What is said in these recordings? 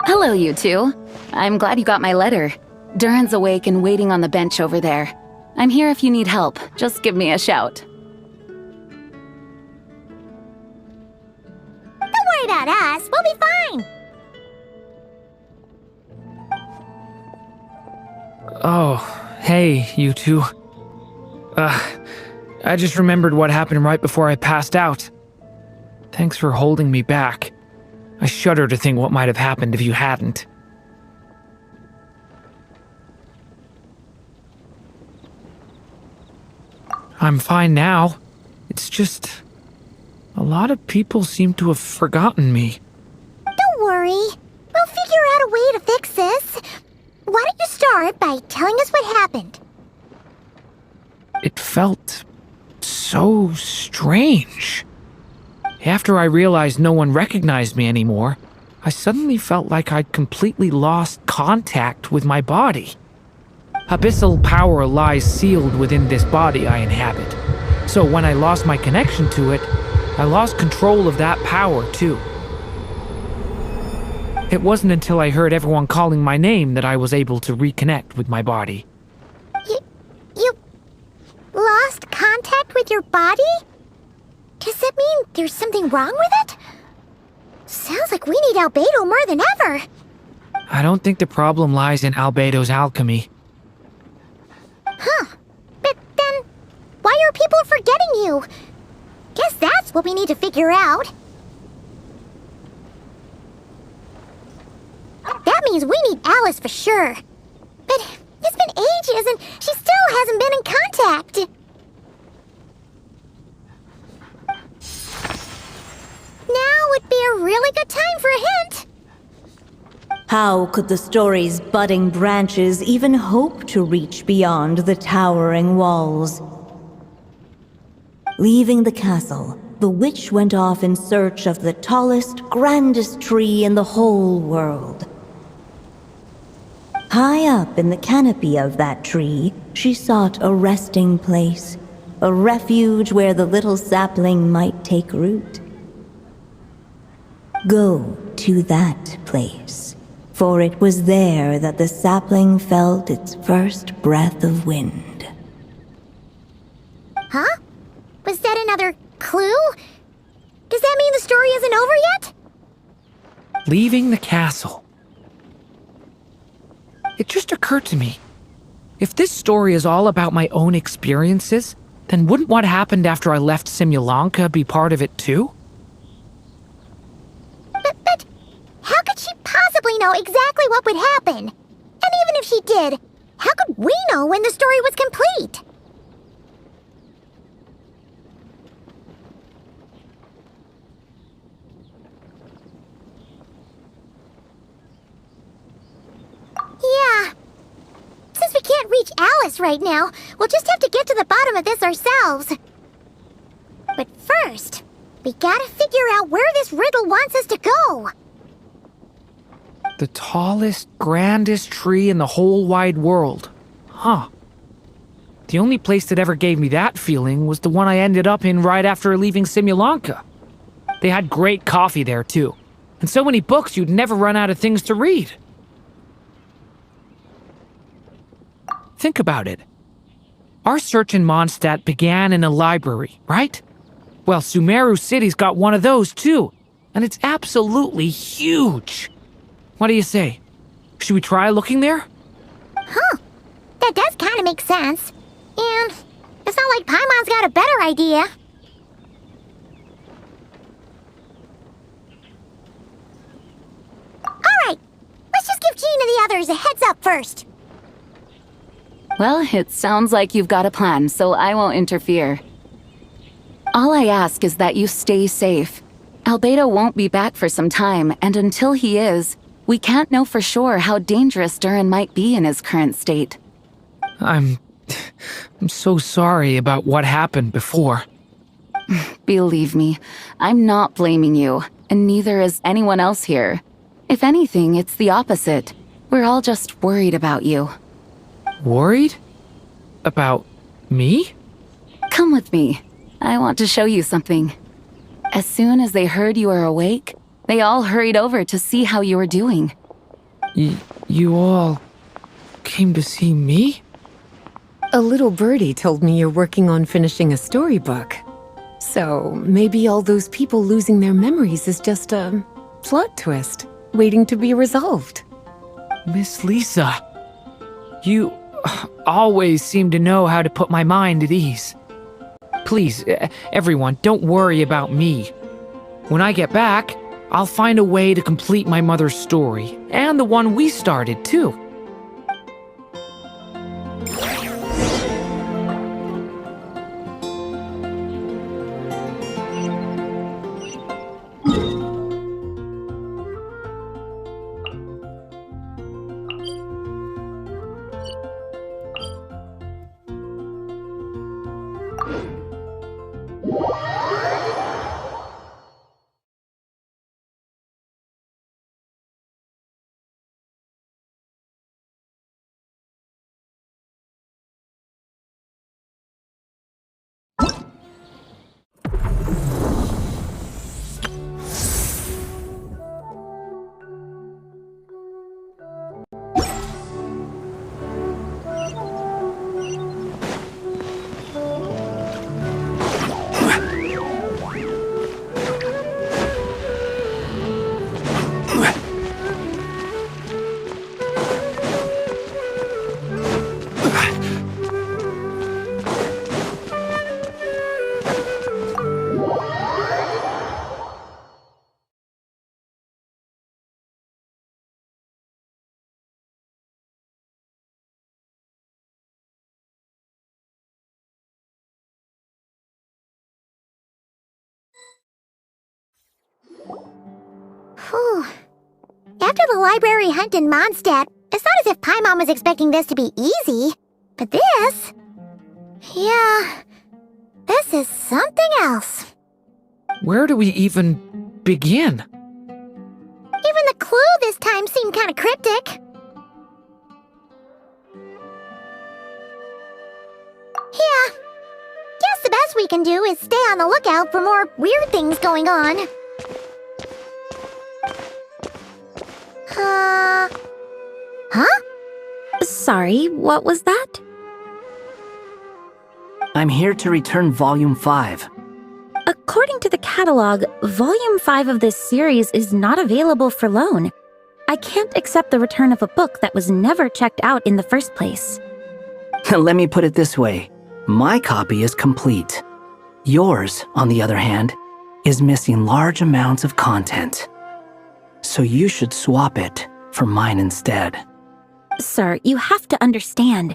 Hello, you two. I'm glad you got my letter. Durin's awake and waiting on the bench over there. I'm here if you need help. Just give me a shout. Don't worry about us. We'll be fine. Oh, hey, you two. I just remembered what happened right before I passed out. Thanks for holding me back. I shudder to think what might have happened if you hadn't. I'm fine now. It's just... a lot of people seem to have forgotten me. Don't worry. We'll figure out a way to fix this. Why don't you start by telling us what happened? It felt so strange. After I realized no one recognized me anymore, I suddenly felt like I'd completely lost contact with my body. Abyssal power lies sealed within this body I inhabit. So when I lost my connection to it, I lost control of that power too. It wasn't until I heard everyone calling my name that I was able to reconnect with my body. You lost contact with your body? Does that mean there's something wrong with it? Sounds like we need Albedo more than ever. I don't think the problem lies in Albedo's alchemy. Huh. But then, why are people forgetting you? Guess that's what we need to figure out. That means we need Alice for sure. But it's been ages and she still hasn't been in contact. Now would be a really good time for a hint. How could the story's budding branches even hope to reach beyond the towering walls? Leaving the castle, the witch went off in search of the tallest, grandest tree in the whole world. High up in the canopy of that tree, she sought a resting place, a refuge where the little sapling might take root. Go to that place, for it was there that the sapling felt its first breath of wind. Huh? Was that another clue? Does that mean the story isn't over yet? Leaving the castle. It just occurred to me. If this story is all about my own experiences, then wouldn't what happened after I left Simulanka be part of it too? But how could she possibly know exactly what would happen? And even if she did, how could we know when the story was complete? Yeah. Since we can't reach Alice right now, we'll just have to get to the bottom of this ourselves. But first, we gotta figure out where this riddle wants us to go. The tallest, grandest tree in the whole wide world. Huh. The only place that ever gave me that feeling was the one I ended up in right after leaving Simulanka. They had great coffee there too, and so many books you'd never run out of things to read. Think about it. Our search in Mondstadt began in a library, right? Well, Sumeru City's got one of those too, and it's absolutely huge. What do you say? Should we try looking there? Huh. That does kind of make sense. And it's not like Paimon's got a better idea. Alright, let's just give Jean and the others a heads up first. Well, it sounds like you've got a plan, so I won't interfere. All I ask is that you stay safe. Albedo won't be back for some time, and until he is, we can't know for sure how dangerous Durin might be in his current state. I'm so sorry about what happened before. Believe me, I'm not blaming you, and neither is anyone else here. If anything, it's the opposite. We're all just worried about you. Worried? About me? Come with me. I want to show you something. As soon as they heard you were awake, they all hurried over to see how you were doing. You all came to see me? A little birdie told me you're working on finishing a storybook. So maybe all those people losing their memories is just a plot twist, waiting to be resolved. Miss Lisa, you always seem to know how to put my mind at ease. Please, everyone, don't worry about me. When I get back, I'll find a way to complete my mother's story, and the one we started, too. Whew. After the library hunt in Mondstadt, it's not as if Paimon was expecting this to be easy. But this... yeah... this is something else. Where do we even begin? Even the clue this time seemed kind of cryptic. Yeah. Guess the best we can do is stay on the lookout for more weird things going on. Huh? Sorry, what was that? I'm here to return Volume 5. According to the catalog, Volume 5 of this series is not available for loan. I can't accept the return of a book that was never checked out in the first place. Let me put it this way. My copy is complete. Yours, on the other hand, is missing large amounts of content. So you should swap it for mine instead. Sir, you have to understand.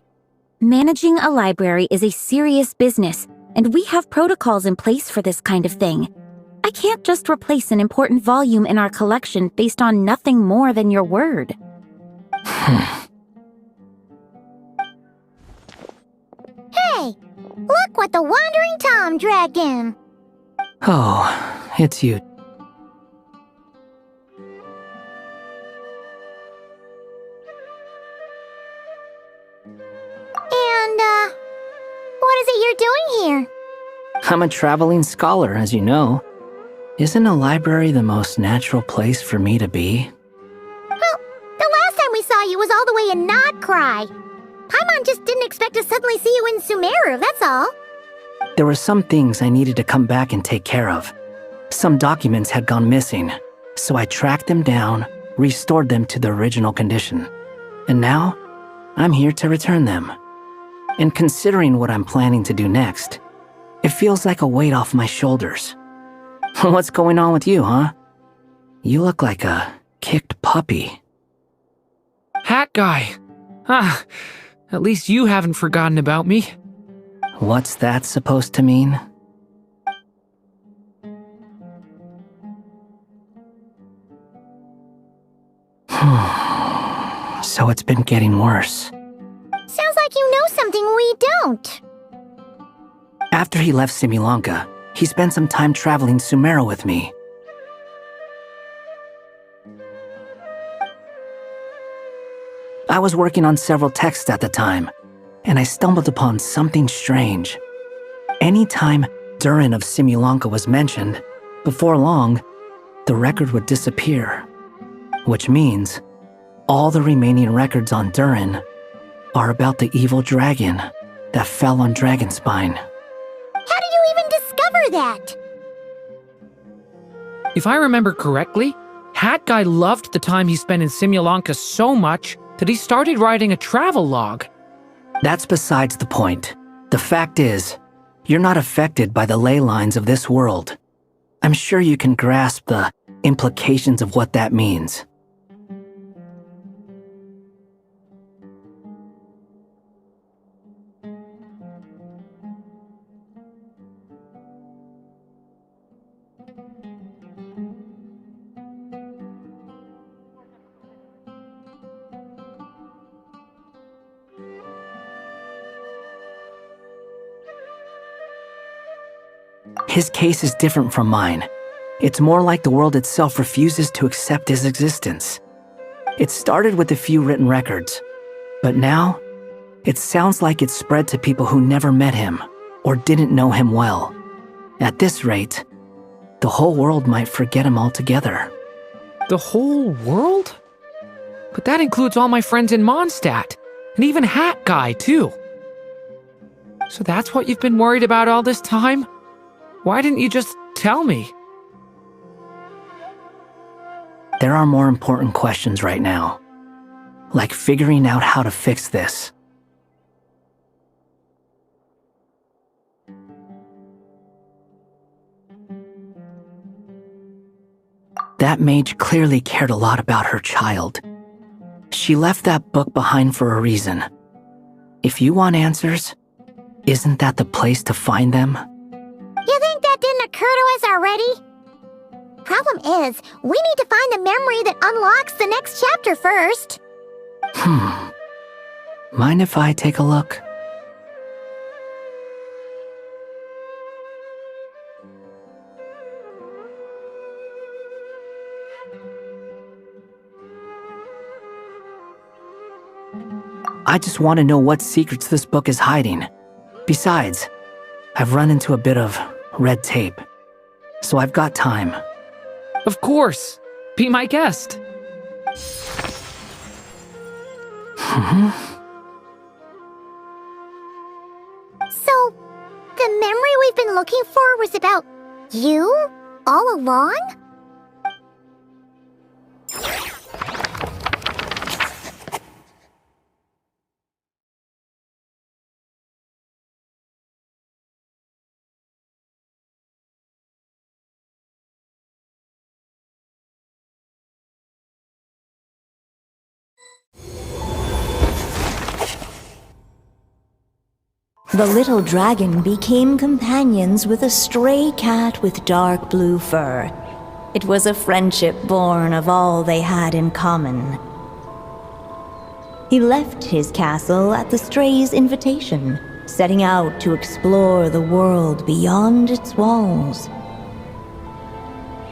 Managing a library is a serious business, and we have protocols in place for this kind of thing. I can't just replace an important volume in our collection based on nothing more than your word. Hey! Look what the Wandering Tom dragged in! Oh, it's you. And, what is it you're doing here? I'm a traveling scholar, as you know. Isn't a library the most natural place for me to be? Well, the last time we saw you was all the way in Nodcry. Paimon just didn't expect to suddenly see you in Sumeru, that's all. There were some things I needed to come back and take care of. Some documents had gone missing, so I tracked them down, restored them to their original condition. And now, I'm here to return them. And considering what I'm planning to do next, it feels like a weight off my shoulders. What's going on with you, huh? You look like a kicked puppy. Hat guy! Ah, at least you haven't forgotten about me. What's that supposed to mean? So it's been getting worse. Sounds like you know something we don't. After he left Similanka, he spent some time traveling Sumeru with me. I was working on several texts at the time, and I stumbled upon something strange. Anytime Durin of Similanka was mentioned, before long, the record would disappear. Which means All the remaining records on Durin are about the evil dragon that fell on Dragonspine. How did you even discover that? If I remember correctly, Hat Guy loved the time he spent in Simulanka so much that he started writing a travel log. That's besides the point. The fact is, you're not affected by the ley lines of this world. I'm sure you can grasp the implications of what that means. His case is different from mine. It's more like the world itself refuses to accept his existence. It started with a few written records, but now, it sounds like it's spread to people who never met him or didn't know him well. At this rate, the whole world might forget him altogether. The whole world? But that includes all my friends in Mondstadt, and even Hat Guy, too. So that's what you've been worried about all this time? Why didn't you just tell me? There are more important questions right now, like figuring out how to fix this. That mage clearly cared a lot about her child. She left that book behind for a reason. If you want answers, isn't that the place to find them? You think that didn't occur to us already? Problem is, we need to find the memory that unlocks the next chapter first. Mind if I take a look? I just want to know what secrets this book is hiding. Besides, I've run into a bit of red tape, so I've got time. Of course. Be my guest. So, the memory we've been looking for was about you all along? The little dragon became companions with a stray cat with dark blue fur. It was a friendship born of all they had in common. He left his castle at the stray's invitation, setting out to explore the world beyond its walls.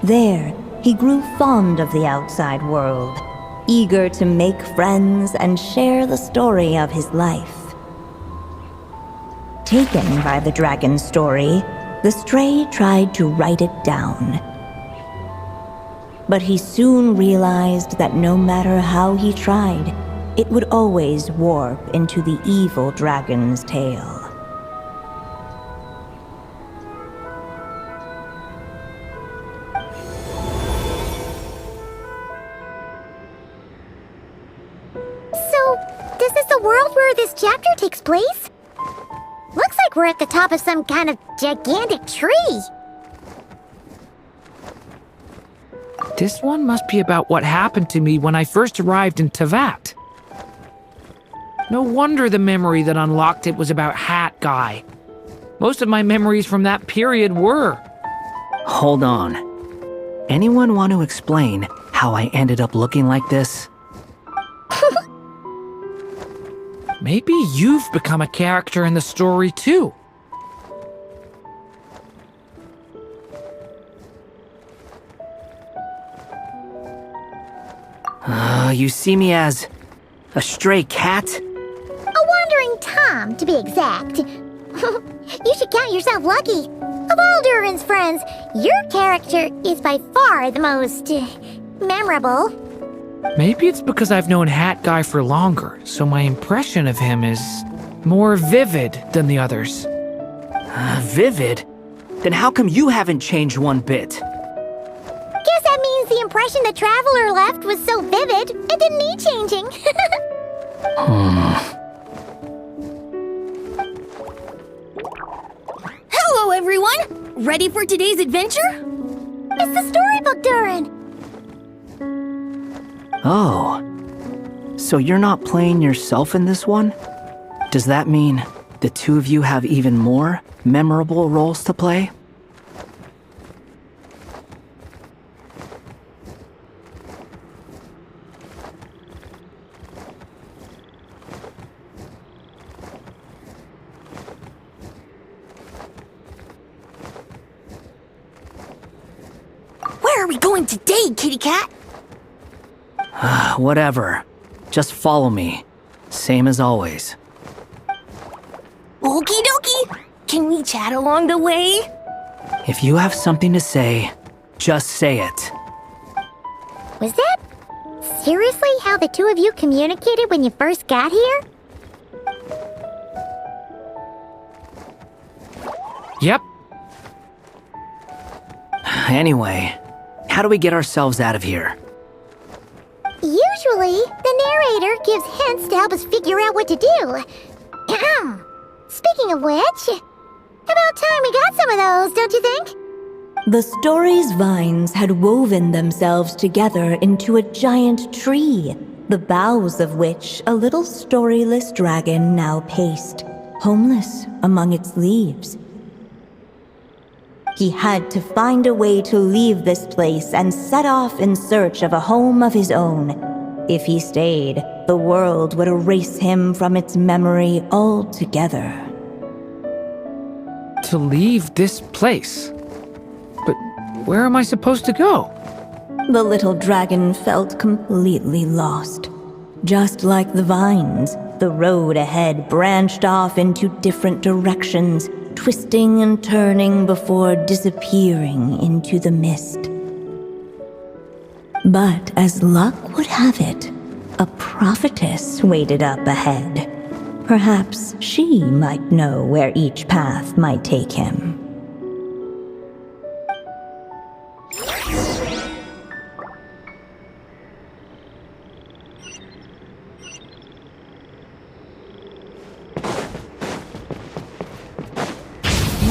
There, he grew fond of the outside world, eager to make friends and share the story of his life. Taken by the dragon's story, the stray tried to write it down. But he soon realized that no matter how he tried, it would always warp into the evil dragon's tale. So, this is the world where this chapter takes place? Looks like we're at the top of some kind of gigantic tree. This one must be about what happened to me when I first arrived in Tevat. No wonder the memory that unlocked it was about Hat Guy. Most of my memories from that period were. Hold on. Anyone want to explain how I ended up looking like this? Maybe you've become a character in the story too. You see me as a stray cat? A wandering Tom, to be exact. You should count yourself lucky. Of all Durin's friends, your character is by far the most memorable. Maybe it's because I've known Hat Guy for longer, so my impression of him is more vivid than the others. Vivid? Then how come you haven't changed one bit? Guess that means the impression the traveler left was so vivid, it didn't need changing. Hello, everyone! Ready for today's adventure? It's the storybook, Durin. Oh. So you're not playing yourself in this one? Does that mean the two of you have even more memorable roles to play? Where are we going today, kitty cat? Whatever. Just follow me. Same as always. Okie dokie! Can we chat along the way? If you have something to say, just say it. Was that seriously how the two of you communicated when you first got here? Yep. Anyway, how do we get ourselves out of here? Usually, the narrator gives hints to help us figure out what to do. Speaking of which, about time we got some of those, don't you think? The story's vines had woven themselves together into a giant tree, the boughs of which a little storyless dragon now paced, homeless among its leaves. He had to find a way to leave this place and set off in search of a home of his own. If he stayed, the world would erase him from its memory altogether. To leave this place. But where am I supposed to go? The little dragon felt completely lost. Just like the vines, the road ahead branched off into different directions, twisting and turning before disappearing into the mist. But as luck would have it, a prophetess waited up ahead. Perhaps she might know where each path might take him.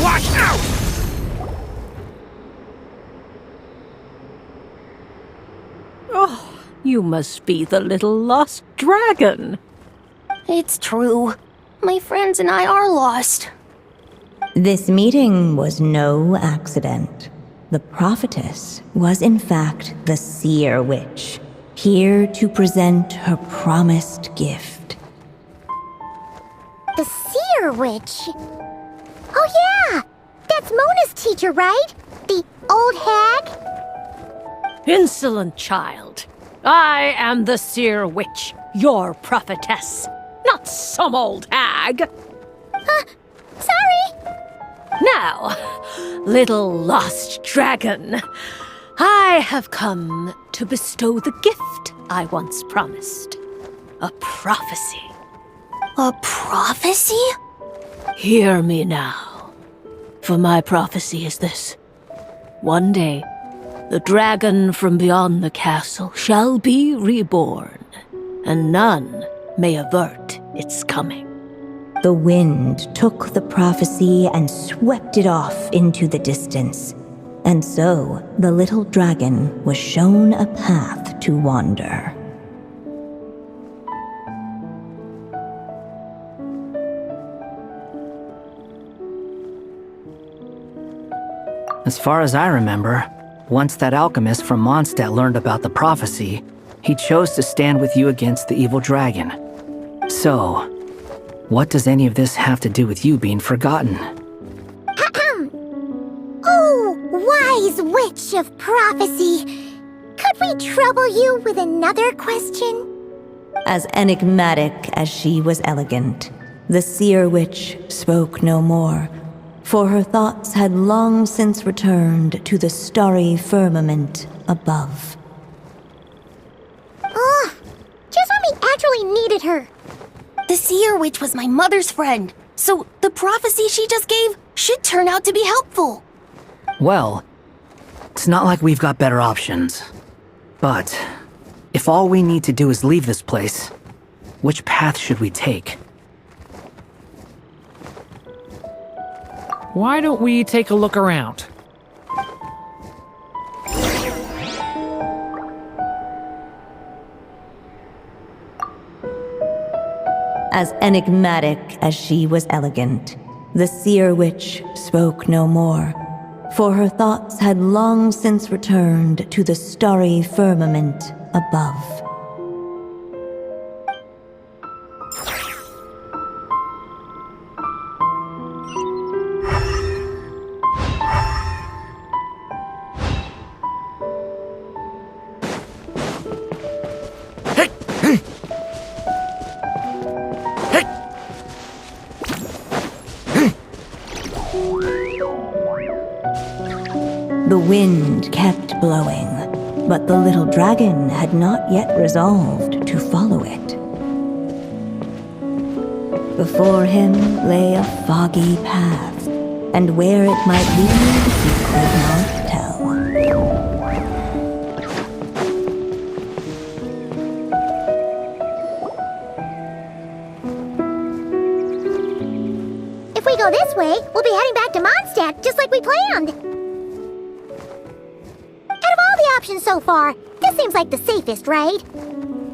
Watch out! You must be the little lost dragon. It's true. My friends and I are lost. This meeting was no accident. The prophetess was in fact the seer witch, here to present her promised gift. The seer witch. Oh yeah! That's Mona's teacher, right? The old hag? Insolent child. I am the seer witch, your prophetess, not some old hag. Sorry! Now, little lost dragon, I have come to bestow the gift I once promised. A prophecy. A prophecy? Hear me now, for my prophecy is this. One day, the dragon from beyond the castle shall be reborn, and none may avert its coming. The wind took the prophecy and swept it off into the distance. And so, the little dragon was shown a path to wander. As far as I remember, once that alchemist from Mondstadt learned about the prophecy, he chose to stand with you against the evil dragon. So, what does any of this have to do with you being forgotten? Oh, wise witch of prophecy! Could we trouble you with another question? As enigmatic as she was elegant, the seer witch spoke no more, for her thoughts had long since returned to the starry firmament above. really needed her. The seer witch was my mother's friend, so the prophecy she just gave should turn out to be helpful. Well, it's not like we've got better options. But if all we need to do is leave this place, which path should we take? Why don't we take a look around? As enigmatic as she was elegant, the seer witch spoke no more, for her thoughts had long since returned to the starry firmament above. The wind kept blowing, but the little dragon had not yet resolved to follow it. Before him lay a foggy path, and where it might lead he could not tell. If we go this way, we'll be heading back to Mondstadt, just like we planned. Out of all the options so far, this seems like the safest, right?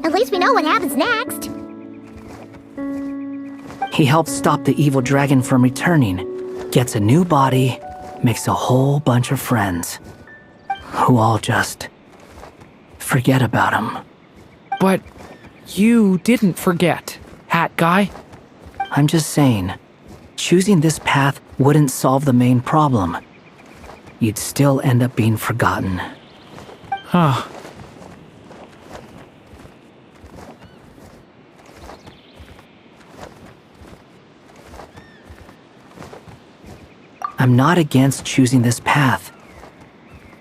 At least we know what happens next. He helps stop the evil dragon from returning, gets a new body, makes a whole bunch of friends, who all just forget about him. But you didn't forget, Hat Guy. I'm just saying, choosing this path wouldn't solve the main problem. You'd still end up being forgotten. Huh. I'm not against choosing this path.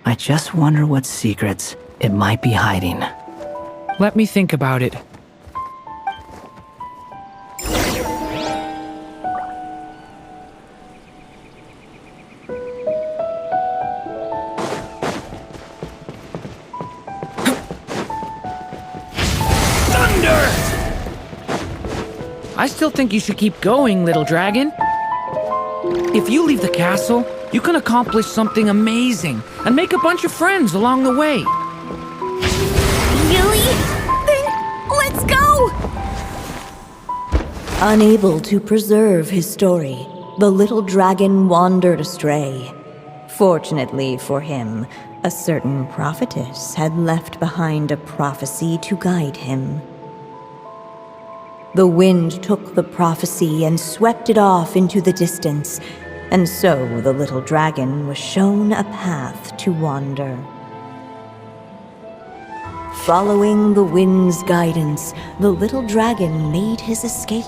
I just wonder what secrets it might be hiding. Let me think about it. I still think you should keep going, little dragon. If you leave the castle, you can accomplish something amazing and make a bunch of friends along the way. Really? Then let's go! Unable to preserve his story, the little dragon wandered astray. Fortunately for him, a certain prophetess had left behind a prophecy to guide him. The wind took the prophecy and swept it off into the distance, and so the little dragon was shown a path to wander. Following the wind's guidance, the little dragon made his escape.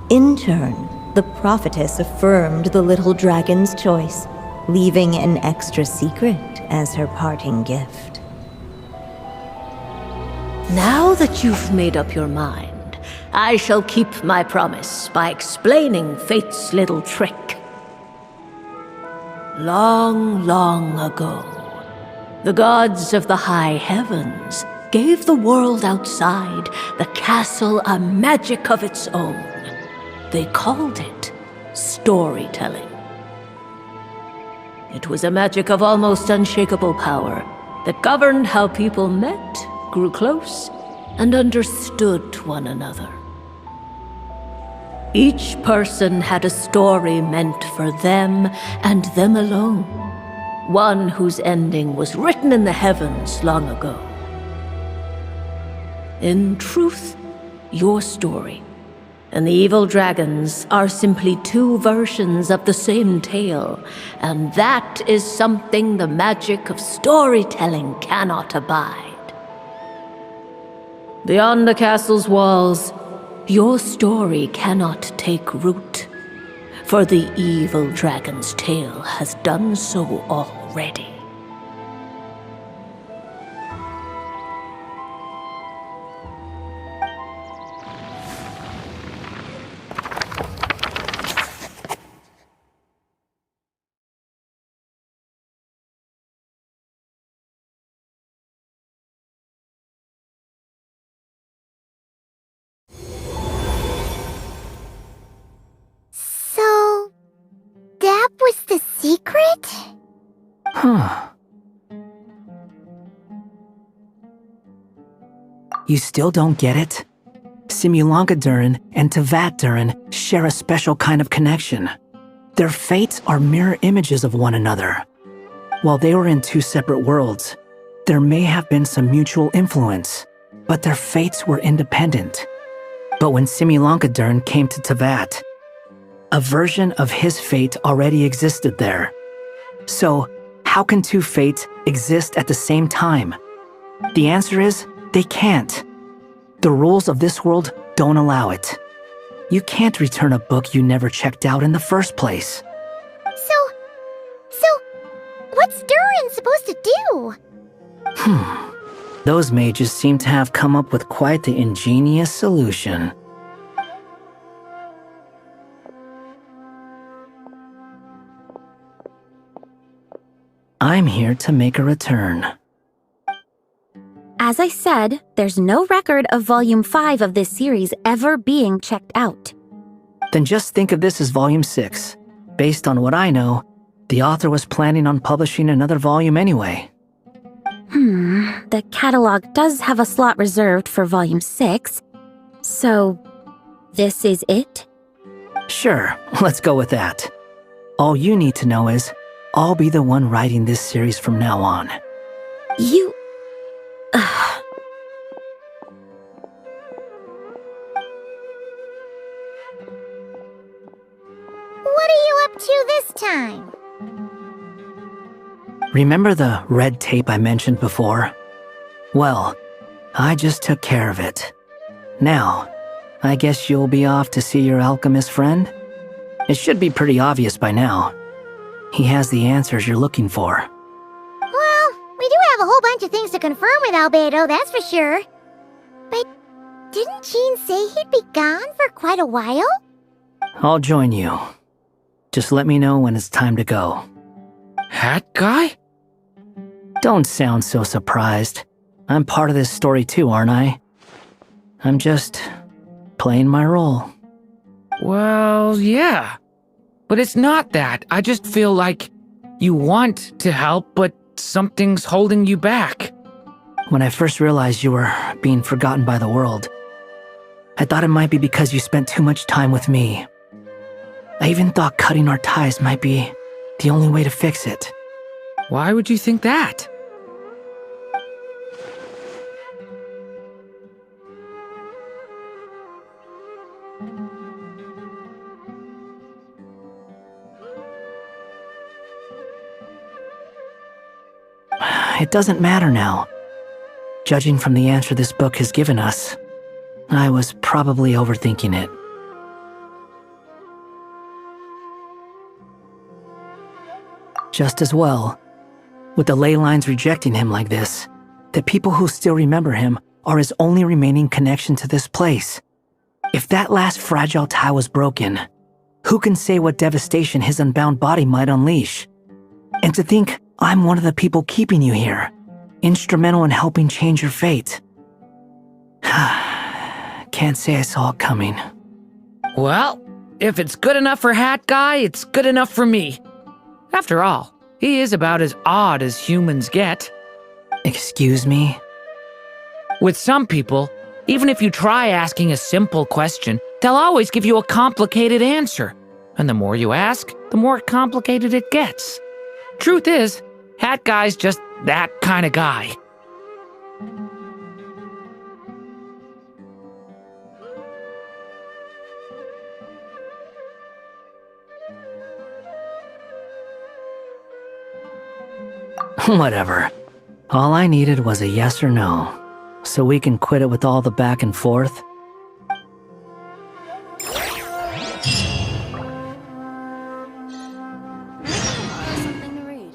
In turn, the prophetess affirmed the little dragon's choice, leaving an extra secret as her parting gift. Now that you've made up your mind, I shall keep my promise by explaining fate's little trick. Long, long ago, the gods of the high heavens gave the world outside the castle a magic of its own. They called it storytelling. It was a magic of almost unshakable power that governed how people met, grew close, and understood one another. Each person had a story meant for them and them alone, one whose ending was written in the heavens long ago. In truth, your story and the evil dragons are simply two versions of the same tale, and that is something the magic of storytelling cannot abide. Beyond the castle's walls, your story cannot take root, for the evil dragon's tale has done so already. was the secret? Huh. You still don't get it? Simulanka Durin and Tevat Durin share a special kind of connection. Their fates are mirror images of one another. While they were in two separate worlds, there may have been some mutual influence, but their fates were independent. But when Simulanka Durin came to Tevat, a version of his fate already existed there. So, how can two fates exist at the same time? The answer is, they can't. The rules of this world don't allow it. You can't return a book you never checked out in the first place. So, what's Durin supposed to do? Those mages seem to have come up with quite the ingenious solution. I'm here to make a return. As I said, there's no record of Volume 5 of this series ever being checked out. Then just think of this as Volume 6. Based on what I know, the author was planning on publishing another volume anyway. The catalog does have a slot reserved for Volume 6. So, this is it? Sure, let's go with that. All you need to know is, I'll be the one writing this series from now on. You... What are you up to this time? Remember the red tape I mentioned before? Well, I just took care of it. Now, I guess you'll be off to see your alchemist friend? It should be pretty obvious by now. He has the answers you're looking for. Well, we do have a whole bunch of things to confirm with Rubedo, that's for sure. But didn't Jean say he'd be gone for quite a while? I'll join you. Just let me know when it's time to go. Hat guy? Don't sound so surprised. I'm part of this story too, aren't I? I'm just playing my role. Well, yeah. But it's not that. I just feel like you want to help, but something's holding you back. When I first realized you were being forgotten by the world, I thought it might be because you spent too much time with me. I even thought cutting our ties might be the only way to fix it. Why would you think that? It doesn't matter now. Judging from the answer this book has given us, I was probably overthinking it. Just as well. With the ley lines rejecting him like this, the people who still remember him are his only remaining connection to this place. If that last fragile tie was broken, who can say what devastation his unbound body might unleash? And to think I'm one of the people keeping you here, instrumental in helping change your fate. Can't say I saw it coming. Well, if it's good enough for Hat Guy, it's good enough for me. After all, he is about as odd as humans get. Excuse me? With some people, even if you try asking a simple question, they'll always give you a complicated answer. And the more you ask, the more complicated it gets. Truth is, Hat Guy's just that kind of guy. Whatever. All I needed was a yes or no, so we can quit it with all the back and forth. Something to read.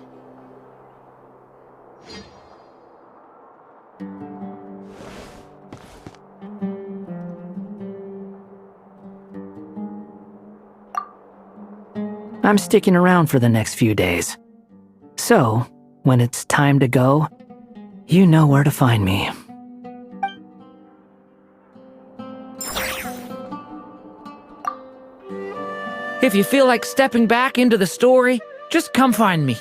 I'm sticking around for the next few days. So, when it's time to go, you know where to find me. If you feel like stepping back into the story, just come find me.